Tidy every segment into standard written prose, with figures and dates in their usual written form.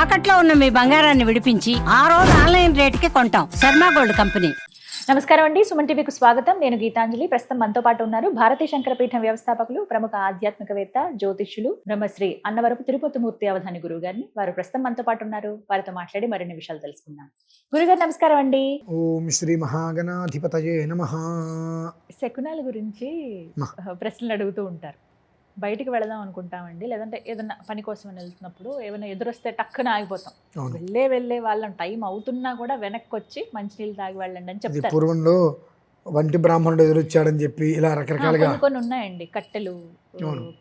తాకట్లో ఉన్న మీ బంగారాన్ని విడిపించి ఆ రోజు ఆన్లైన్ రేటుకి కొంటాం. Sharma gold company. నమస్కారం అండి, సుమన్ టీవీకి స్వాగతం. నేను గీతాంజలి. ప్రస్తుతం మనతో పాటు ఉన్నారు భారతీయ శంకరపీఠం వ్యవస్థాపకులు, ప్రముఖ ఆధ్యాత్మికవేత్త, జ్యోతిష్యులు, బ్రహ్మశ్రీ అన్నవరపు తిరుపతిమూర్తి అవధాని గురువు గారిని. వారు ప్రస్తుతం మనతో పాటు ఉన్నారు. వారితో మాట్లాడి మరిన్ని విషయాలు తెలుసుకుందాం. గురుగారు నమస్కారం అండి. ఓం శ్రీ మహాగణాధిపతయే నమః. శకునాల గురించి ప్రశ్నలు అడుగుతూ ఉంటారు. బయటికి వెళదాం అనుకుంటామండి, లేదంటే ఏదన్నా పని కోసం వెళ్తున్నప్పుడు ఏమైనా ఎదురొస్తే టక్కున ఆగిపోతాం. వెళ్ళే వాళ్ళం టైం అవుతున్నా కూడా వెనక్కి వచ్చి మంచినీళ్ళు తాగి వెళ్ళండి అని చెప్తారు. పూర్వంలో వంటి బ్రాహ్మణుడు ఎదురొచ్చాడని చెప్పి ఇలా రకరకాలుగా కొన్ని ఉన్నాయండి. కట్టెలు,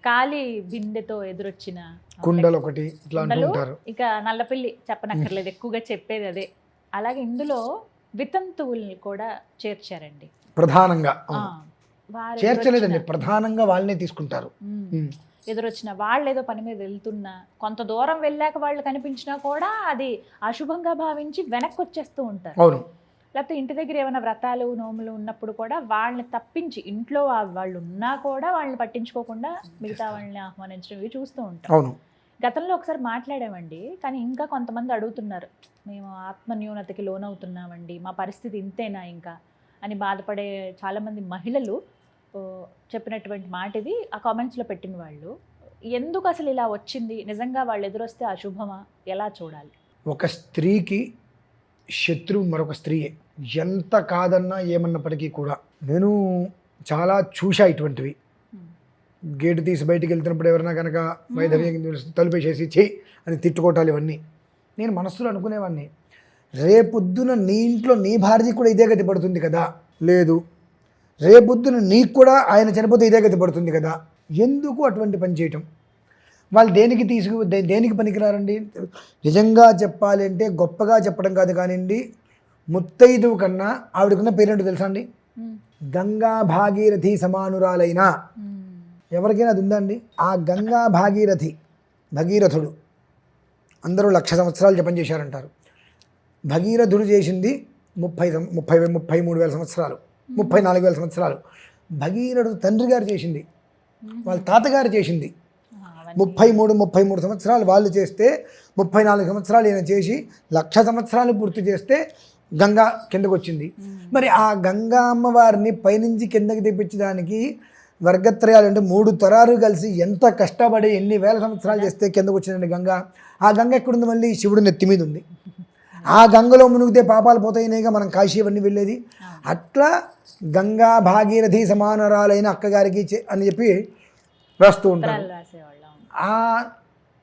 ఖాళీ బిందెతో ఎదురొచ్చిన కుండలు ఒకటి ఇట్లా అంటారు. ఇక నల్లపిల్లి చెప్పనక్కర్లేదు, ఎక్కువగా చెప్పేది అదే. అలాగే ఇందులో వితంతువుల్ని కూడా చేర్చారండి. ప్రధానంగా చేర్చలేదండి, ప్రధానంగా వాళ్ళనే తీసుకుంటారు. ఎదురొచ్చిన వాళ్ళు ఏదో పని మీద వెళ్తున్నా, కొంత దూరం వెళ్ళాక వాళ్ళు కనిపించినా కూడా అది అశుభంగా భావించి వెనక్కి వచ్చేస్తూ ఉంటారు. అవును. లేకపోతే ఇంటి దగ్గర ఏమైనా వ్రతాలు నోములు ఉన్నప్పుడు కూడా వాళ్ళని తప్పించి, ఇంట్లో వాళ్ళు ఉన్నా కూడా వాళ్ళని పట్టించుకోకుండా మిగతా వాళ్ళని ఆహ్వానించడం ఇవి చూస్తూ ఉంటాం. అవును. గతంలో ఒకసారి మాట్లాడామండి, కానీ ఇంకా కొంతమంది అడుగుతున్నారు, మేము ఆత్మన్యూనతకి లోనవుతున్నామండి, మా పరిస్థితి ఇంతేనా ఇంకా అని బాధపడే చాలామంది మహిళలు చెప్పినటువంటి మాట ఇది. ఆ కామెంట్స్లో పెట్టిన వాళ్ళు, ఎందుకు అసలు ఇలా వచ్చింది, నిజంగా వాళ్ళు ఎదురొస్తే అశుభమా, ఎలా చూడాలి? ఒక స్త్రీకి శత్రువు మరొక స్త్రీయే, ఎంత కాదన్నా ఏమన్నప్పటికీ కూడా. నేను చాలా చూసా ఇటువంటివి. గేటు తీసి బయటికి వెళ్తున్నప్పుడు ఎవరైనా కనుక వైధవ్యం తలుపేసేసి చెయ్యి అని తిట్టుకోవటాలు, ఇవన్నీ నేను మనస్సులో అనుకునేవాడిని, రేపొద్దున నీ ఇంట్లో నీ భార్య కూడా ఇదే గతి పడుతుంది కదా, లేదు రేపొద్దున నీకు కూడా ఆయన చనిపోతే ఇదే గతి పడుతుంది కదా, ఎందుకు అటువంటి పని చేయటం? వాళ్ళు దేనికి పనికిరారండి? నిజంగా చెప్పాలి అంటే గొప్పగా చెప్పడం కాదు కానివ్వండి, ముత్తైదువు కన్నా ఆవిడకున్న పేరేంటో తెలుసా అండి? గంగా భాగీరథి సమానురాలైన. ఎవరికైనా అది ఉందా అండి? ఆ గంగా భగీరథుడు అందరూ 1,00,000 సంవత్సరాలు జపం చేశారంటారు. భగీరథుడు చేసింది 33,000 సంవత్సరాలు, 34,000 సంవత్సరాలు. భగీరథుడు తండ్రి గారు చేసింది, వాళ్ళ తాతగారు చేసింది 33 సంవత్సరాలు వాళ్ళు చేస్తే, 34 సంవత్సరాలు ఈయన చేసి 1,00,000 సంవత్సరాలు పూర్తి చేస్తే గంగా కిందకు వచ్చింది. మరి ఆ గంగా అమ్మవారిని పైనుంచి కిందకి తెప్పించడానికి వర్గత్రయాలు అంటే 3 తరాలు కలిసి ఎంత కష్టపడి ఎన్ని వేల సంవత్సరాలు చేస్తే కిందకు వచ్చిందండి గంగా. ఆ గంగ ఎక్కడుంది? మళ్ళీ శివుడు నెత్తి మీద ఉంది. ఆ గంగలో మునిగితే పాపాలు పోతాయినేగా మనం కాశీ అవన్నీ వెళ్ళేది. అట్లా గంగా భాగీరథి సమానరాలైన అక్కగారికి అని చెప్పి రాస్తూ ఉంటారు. ఆ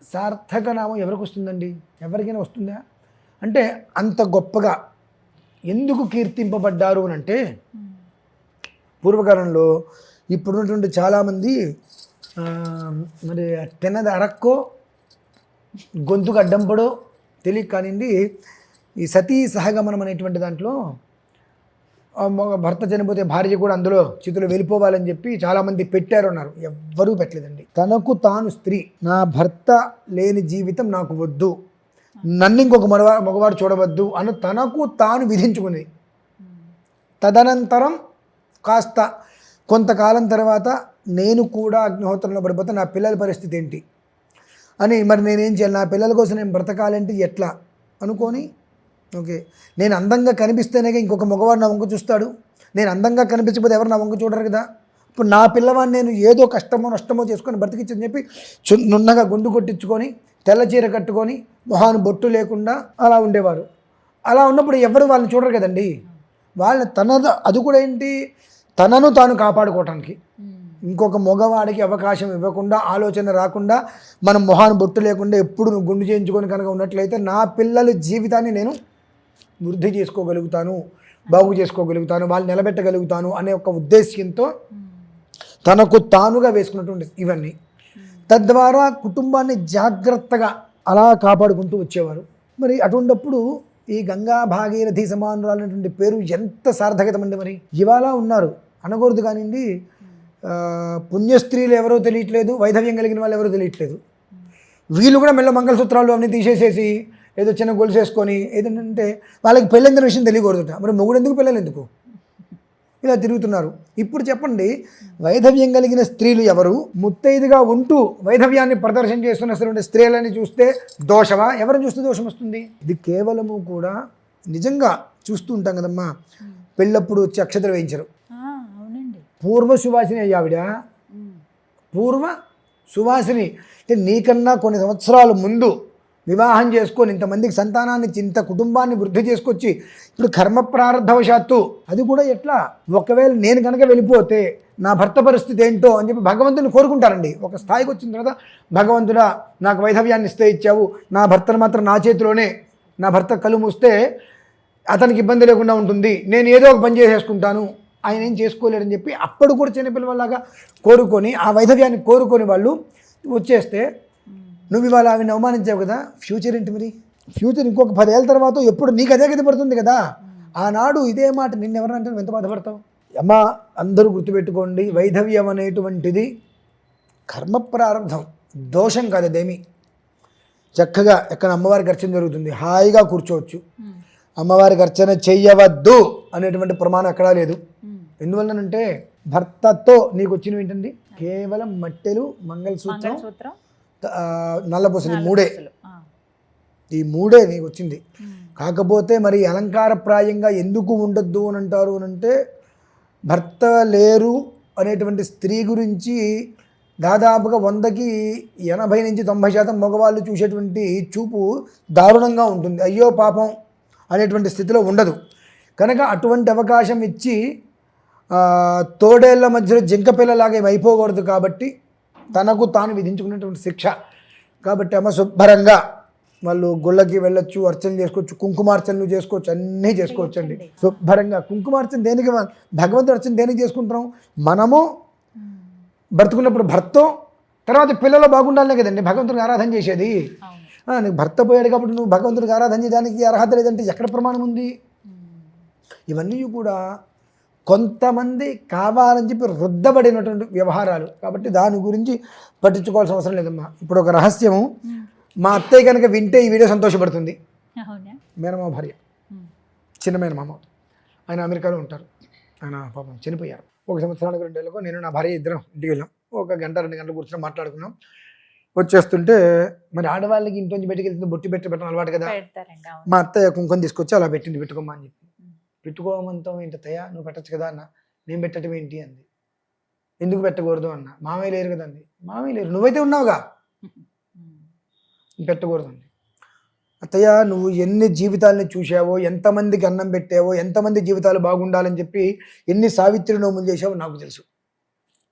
సార్థక నామం ఎవరికి వస్తుందండి? ఎవరికైనా వస్తుందా? అంటే అంత గొప్పగా ఎందుకు కీర్తింపబడ్డారు అని అంటే, పూర్వకాలంలో ఇప్పుడున్నటువంటి చాలామంది మరి తిన్నది అరక్కో గొంతుకు అడ్డంపడో తెలియక కానివ్వండి, ఈ సతీ సహగమనం అనేటువంటి దాంట్లో భర్త చనిపోతే భార్య కూడా అందులో చితులు వెళ్ళిపోవాలని చెప్పి చాలామంది పెట్టారు అన్నారు. ఎవ్వరూ పెట్టలేదండి. తనకు తాను స్త్రీ, నా భర్త లేని జీవితం నాకు వద్దు, నన్ను ఇంకొక మగవాడు చూడవద్దు అని తనకు తాను విధించుకుని, తదనంతరం కాస్త కొంతకాలం తర్వాత నేను కూడా అగ్నిహోత్రంలో పడిపోతే నా పిల్లల పరిస్థితి ఏంటి అని, మరి నేనేం చేయాలి, నా పిల్లల కోసం నేను బ్రతకాలంటే ఎట్లా అనుకొని, ఓకే నేను అందంగా కనిపిస్తేనే ఇంకొక మగవాడు నా వంక చూస్తాడు, నేను అందంగా కనిపించకపోతే ఎవరు నా వంక చూడరు కదా, ఇప్పుడు నా పిల్లవాడిని నేను ఏదో కష్టమో నష్టమో చేసుకొని బ్రతికించని చెప్పి నున్నగా గుండు కొట్టించుకొని తెల్ల చీర కట్టుకొని మొహాను బొట్టు లేకుండా అలా ఉండేవారు. అలా ఉన్నప్పుడు ఎవరు వాళ్ళని చూడరు కదండి. వాళ్ళని అది కూడా ఏంటి, తనను తాను కాపాడుకోవటానికి ఇంకొక మగవాడికి అవకాశం ఇవ్వకుండా, ఆలోచన రాకుండా, మనం మొహాను బొట్టు లేకుండా ఎప్పుడు గుండు చేయించుకొని కనుక ఉన్నట్లయితే నా పిల్లల జీవితాన్ని నేను వృద్ధి చేసుకోగలుగుతాను, బాగు చేసుకోగలుగుతాను, వాళ్ళు నిలబెట్టగలుగుతాను అనే ఒక ఉద్దేశ్యంతో తనకు తానుగా వేసుకున్నటువంటి ఇవన్నీ, తద్వారా కుటుంబాన్ని జాగ్రత్తగా అలా కాపాడుకుంటూ వచ్చేవారు. మరి అటువంటిప్పుడు ఈ గంగా భాగీరథి సమానురాలైనటువంటి పేరు ఎంత సార్థకతమండి. మరి ఇవాళ ఉన్నారు అనకూడదు కానివ్వండి, పుణ్యస్త్రీలు ఎవరో తెలియట్లేదు, వైధవ్యం కలిగిన వాళ్ళు ఎవరో తెలియట్లేదు. వీళ్ళు కూడా మెల్ల మంగళసూత్రాలు అన్నీ తీసేసేసి ఏదో చిన్న గొలుసు వేసుకొని ఏదంటే వాళ్ళకి పెళ్ళైన విషయం తెలియకూడదుట. మరి మొగుడు ఎందుకు, పిల్లలు ఎందుకు? ఇలా తిరుగుతున్నారు. ఇప్పుడు చెప్పండి, వైధవ్యం కలిగిన స్త్రీలు ఎవరు? ముత్తైదుగా ఉంటూ వైధవ్యాన్ని ప్రదర్శన చేస్తున్న స్త్రీలని చూస్తే దోషమా? ఎవరిని చూస్తే దోషం వస్తుంది? ఇది కేవలము కూడా నిజంగా చూస్తూ ఉంటాం కదమ్మా, పెళ్ళప్పుడు వచ్చి అక్షతలు వేయించరు. అవునండి. పూర్వ సువాసిని అయ్యావిడ, పూర్వ సువాసిని అంటే నీకన్నా కొన్ని సంవత్సరాల ముందు వివాహం చేసుకొని ఇంతమందికి సంతానాన్ని ఇంత కుటుంబాన్ని వృద్ధి చేసుకొచ్చి ఇప్పుడు కర్మ ప్రారంధవశాత్తు అది కూడా ఎట్లా, ఒకవేళ నేను కనుక వెళ్ళిపోతే నా భర్త పరిస్థితి ఏంటో అని చెప్పి భగవంతుని కోరుకుంటారండి. ఒక స్థాయికి వచ్చిన తర్వాత భగవంతుడా నాకు వైధవ్యాన్ని ఇస్తే ఇచ్చావు, నా భర్తను మాత్రం నా చేతిలోనే, నా భర్త కళ్ళు మూస్తే అతనికి ఇబ్బంది లేకుండా ఉంటుంది, నేను ఏదో ఒక పని చేసేసుకుంటాను, ఆయన ఏం చేసుకోలేరని చెప్పి అప్పుడు కూడా చిన్నపిల్లలాగా కోరుకొని ఆ వైధవ్యాన్ని కోరుకొని వాళ్ళు వచ్చేస్తే నువ్వు ఇవాళ ఆవిని అవమానించావు కదా, ఫ్యూచర్ ఏంటి మరి? ఫ్యూచర్ ఇంకొక 10 ఏళ్ళ తర్వాత ఎప్పుడు నీకు అదే గతి పడుతుంది కదా. ఆనాడు ఇదే మాట నిన్నెవరంటే నువ్వు ఎంత బాధపడతావు? అమ్మా అందరూ గుర్తుపెట్టుకోండి, వైధవ్యం అనేటువంటిది కర్మ ప్రారంభం, దోషం కాదు అదేమి. చక్కగా ఎక్కడ అమ్మవారికి అర్చన జరుగుతుంది, హాయిగా కూర్చోవచ్చు. అమ్మవారికి అర్చన చెయ్యవద్దు అనేటువంటి ప్రమాణం ఎక్కడా లేదు. ఎందువల్లనంటే భర్తతో నీకు వచ్చినవి ఏంటండి? కేవలం మట్టెలు, మంగళసూత్రం, నల్లపూసలు, ఈ మూడే నీకు వచ్చింది. కాకపోతే మరి అలంకారప్రాయంగా ఎందుకు ఉండొద్దు అని అంటారు అని అంటే, భర్త లేరు అనేటువంటి స్త్రీ గురించి దాదాపుగా 100కి 80 నుంచి 90% మగవాళ్ళు చూసేటువంటి చూపు దారుణంగా ఉంటుంది. అయ్యో పాపం అనేటువంటి స్థితిలో ఉండదు. కనుక అటువంటి అవకాశం ఇచ్చి తోడేళ్ల మధ్యలో జింక పిల్లలాగా ఏమి అయిపోకూడదు. కాబట్టి తనకు తాను విధించుకున్నటువంటి శిక్ష. కాబట్టి అమ్మ శుభ్రంగా వాళ్ళు గుళ్ళకి వెళ్ళొచ్చు, అర్చన చేసుకోవచ్చు, కుంకుమార్చనలు చేసుకోవచ్చు, అన్నీ చేసుకోవచ్చు అండి శుభ్రంగా. కుంకుమార్చన దేనికి? భగవంతుడు అర్చన దేనికి చేసుకుంటున్నాం? మనము బ్రతుకున్నప్పుడు భర్త, తర్వాత పిల్లలు బాగుండాలనే కదండి భగవంతుడికి ఆరాధన చేసేది. నీకు భర్త పోయాడు కాబట్టి నువ్వు భగవంతుడికి ఆరాధన చేయడానికి అర్హత లేదంటే ఎక్కడ ప్రమాణం ఉంది? ఇవన్నీ కూడా కొంతమంది కావాలని చెప్పి రుద్దబడినటువంటి వ్యవహారాలు. కాబట్టి దాని గురించి పట్టించుకోవాల్సిన అవసరం లేదమ్మా. ఇప్పుడు ఒక రహస్యము, మా అత్తయ్య కనుక వింటే ఈ వీడియో సంతోషపడుతుంది. మేనమామ భార్య, చిన్న మేనమామ, ఆయన అమెరికాలో ఉంటారు. ఆయన పాపం చనిపోయారు. 1 సంవత్సరానికి 2 ఏళ్ళకు నేను నా భార్య ఇద్దరం ఇంటికి వెళ్ళాం. 1 గంట 2 గంటలు కూర్చొని మాట్లాడుకున్నాం. వచ్చేస్తుంటే మరి ఆడవాళ్ళకి ఇంట్లోంచి బయటికి వెళ్తుంది బొట్టి పెట్టడం అలవాటు కదా. మా అత్తయ్య కుంకుమ తీసుకొచ్చి అలా పెట్టింది, పెట్టుకోమా అని చెప్పి. పెట్టుకోమంటాం ఏంటి అత్తయ్య, నువ్వు పెట్టచ్చు కదా అన్న. నేను పెట్టడం ఏంటి అంది. ఎందుకు పెట్టకూడదు అన్న. మామయ్య లేరు కదండి. మామయ్య లేరు, నువ్వైతే ఉన్నావుగా, పెట్టకూడదు అండి. అత్తయ్య నువ్వు ఎన్ని జీవితాలని చూసావో, ఎంతమందికి అన్నం పెట్టావో, ఎంతమంది జీవితాలు బాగుండాలని చెప్పి ఎన్ని సావిత్రి నోములు చేసావో నాకు తెలుసు.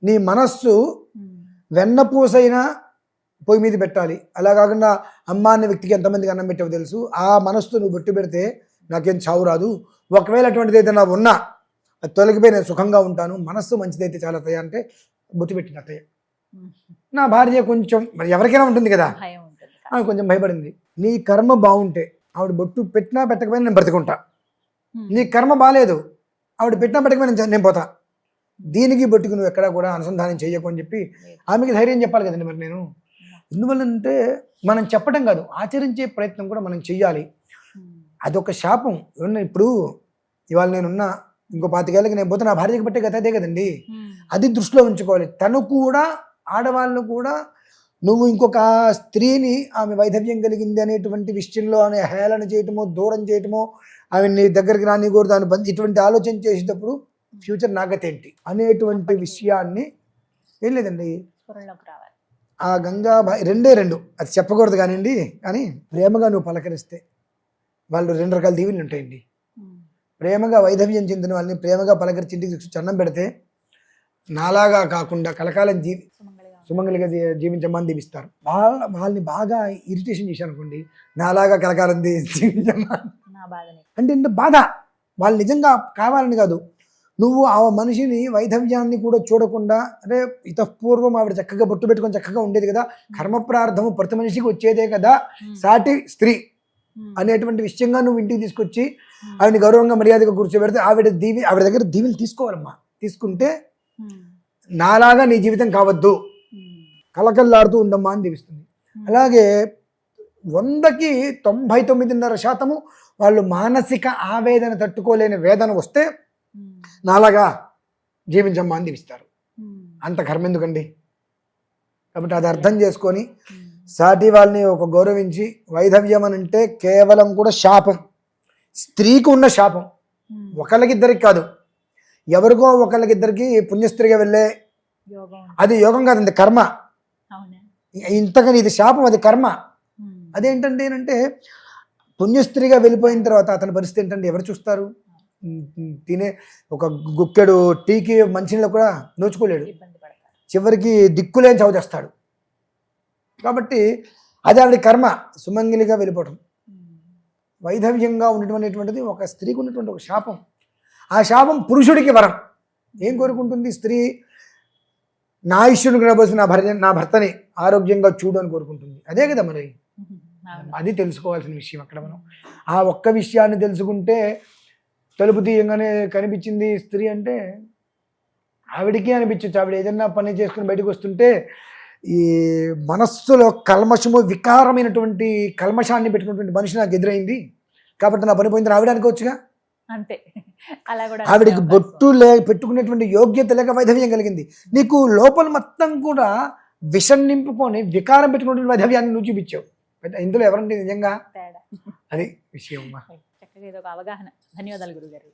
నీ మనస్సు వెన్నపూసైనా పొయ్యి మీద పెట్టాలి, అలా కాకుండా అమ్మ అనే వ్యక్తికి ఎంతమందికి అన్నం పెట్టావో తెలుసు. ఆ మనస్సు నువ్వు బొట్టు పెడితే నాకేం చావు రాదు. ఒకవేళ అటువంటిది ఏదైనా ఉన్నా అది తొలగిపోయి నేను సుఖంగా ఉంటాను, మనస్సు మంచిదైతే చాలా అత్తయ్య అంటే బొట్టు పెట్టింది అత్తయ్య. నా భార్య కొంచెం, మరి ఎవరికైనా ఉంటుంది కదా, ఆమె కొంచెం భయపడింది. నీ కర్మ బాగుంటే ఆవిడ బొట్టు పెట్టినా పెట్టకపోయినా నేను బ్రతుకుంటా. నీ కర్మ బాగాలేదు, ఆవిడ పెట్టినా పెట్టకపోయినా నేను పోతా. దీనికి బొట్టుకు నువ్వు ఎక్కడా కూడా అనుసంధానం చేయకు అని చెప్పి ఆమెకి ధైర్యం చెప్పాలి కదండి. మరి నేను ఎందువల్లంటే మనం చెప్పడం కాదు, ఆచరించే ప్రయత్నం కూడా మనం చెయ్యాలి. అదొక శాపం. ఇప్పుడు ఇవాళ నేనున్నా, ఇంకో 25 ఏళ్ళకి నేను పోతే నా భార్యకి పట్టే గత అదే కదండి. అది దృష్టిలో ఉంచుకోవాలి. తను కూడా, ఆడవాళ్ళు కూడా, నువ్వు ఇంకొక స్త్రీని ఆమె వైధవ్యం కలిగింది అనేటువంటి విషయంలో ఆమె హేళన చేయటమో, దూరం చేయటమో, ఆమె నీ దగ్గరికి రానికూడదు దాని పని, ఇటువంటి ఆలోచన చేసేటప్పుడు ఫ్యూచర్ నాగతి ఏంటి అనేటువంటి విషయాన్ని ఏం లేదండి. ఆ గంగా రెండే 2 అది చెప్పకూడదు కానివ్వండి. కానీ ప్రేమగా నువ్వు పలకరిస్తే వాళ్ళు 2 రకాల దీవెనలు ఉంటాయండి. ప్రేమగా వైధవ్యం చెందిన వాళ్ళని ప్రేమగా పలకరించి ఇంటికి చన్నం పెడితే నాలాగా కాకుండా కలకాలం సుమంగళిగా జీవించమని దీవిస్తారు. వాళ్ళని బాగా ఇరిటేషన్ చేశాను అనుకోండి, నాలాగా కలకాలం జీవించమా అంటే బాధ. వాళ్ళు నిజంగా కావాలని కాదు, నువ్వు ఆ మనిషిని వైధవ్యాన్ని కూడా చూడకుండా, అంటే ఇతపూర్వం ఆవిడ చక్కగా బొట్టు పెట్టుకొని చక్కగా ఉండేది కదా, కర్మప్రార్థము ప్రతి మనిషికి వచ్చేదే కదా, సాటి స్త్రీ అనేటువంటి విషయంగా నువ్వు ఇంటికి తీసుకొచ్చి ఆవిడని గౌరవంగా మర్యాదగా కూర్చోబెడితే ఆవిడ దగ్గర దీవెలు తీసుకోవాలమ్మా. తీసుకుంటే నాలాగా నీ జీవితం కావద్దు, కలకల్లాడుతూ ఉండమ్మా అని దీవిస్తుంది. అలాగే 100కి 99.5% వాళ్ళు మానసిక ఆవేదన తట్టుకోలేని వేదన వస్తే నాలాగా జీవించమ్మా అని దీవిస్తారు. అంత కర్మ ఎందుకండి? కాబట్టి అది అర్థం చేసుకొని సాటి వాళ్ళని ఒక గౌరవించి, వైధవ్యం అని అంటే కేవలం కూడా శాపం, స్త్రీకి ఉన్న శాపం, ఒకళ్ళకిద్దరికి కాదు, ఎవరికో ఒకళ్ళకిద్దరికి పుణ్యస్త్రీగా వెళ్ళే అది యోగం కాదండి, కర్మ. ఇంతకని ఇది శాపం, అది కర్మ. అదేంటంటే అంటే పుణ్యస్త్రీగా వెళ్ళిపోయిన తర్వాత అతని పరిస్థితి ఏంటంటే ఎవరు చూస్తారు? తినే ఒక గుక్కెడు టీకి మంచినీళ్ళు కూడా నోచుకోలేడు, చివరికి దిక్కులేని చావు చేస్తాడు. కాబట్టి అది ఆవిడ కర్మ, సుమంగిలిగా వెళ్ళిపోవటం. వైధవ్యంగా ఉండటం ఒక స్త్రీకి ఉన్నటువంటి ఒక శాపం. ఆ శాపం పురుషుడికి వరం. ఏం కోరుకుంటుంది స్త్రీ? నా ఇష్యుని కనబోసి నా భర్తని ఆరోగ్యంగా చూడు అని కోరుకుంటుంది. అదే కదా మరి. అది తెలుసుకోవాల్సిన విషయం అక్కడ. మనం ఆ ఒక్క విషయాన్ని తెలుసుకుంటే, తలుపు తీయంగానే కనిపించింది స్త్రీ అంటే ఆవిడికి అనిపించచ్చు. ఆవిడ ఏదైనా పని చేసుకుని బయటకు వస్తుంటే ఈ మనస్సులో కల్మషము, వికారమైనటువంటి కల్మషాన్ని పెట్టుకున్నటువంటి మనిషి నాకు ఎదురైంది కాబట్టి నా పని పోయింది ఆవిడ అనుకోవచ్చుగా. అంతే. అలా కూడా ఆవిడికి బొట్టు పెట్టుకునేటువంటి యోగ్యత లేక వైధవ్యం కలిగింది. నీకు లోపల మొత్తం కూడా విషం నింపుకొని వికారం పెట్టుకున్నటువంటి వైధవ్యాన్ని నువ్వు చూపించావు. ఇందులో ఎవరంటే నిజంగా అది విషయం. చక్కగా ఇది ఒక అవగాహన. ధన్యవాదాలు గురుగారు.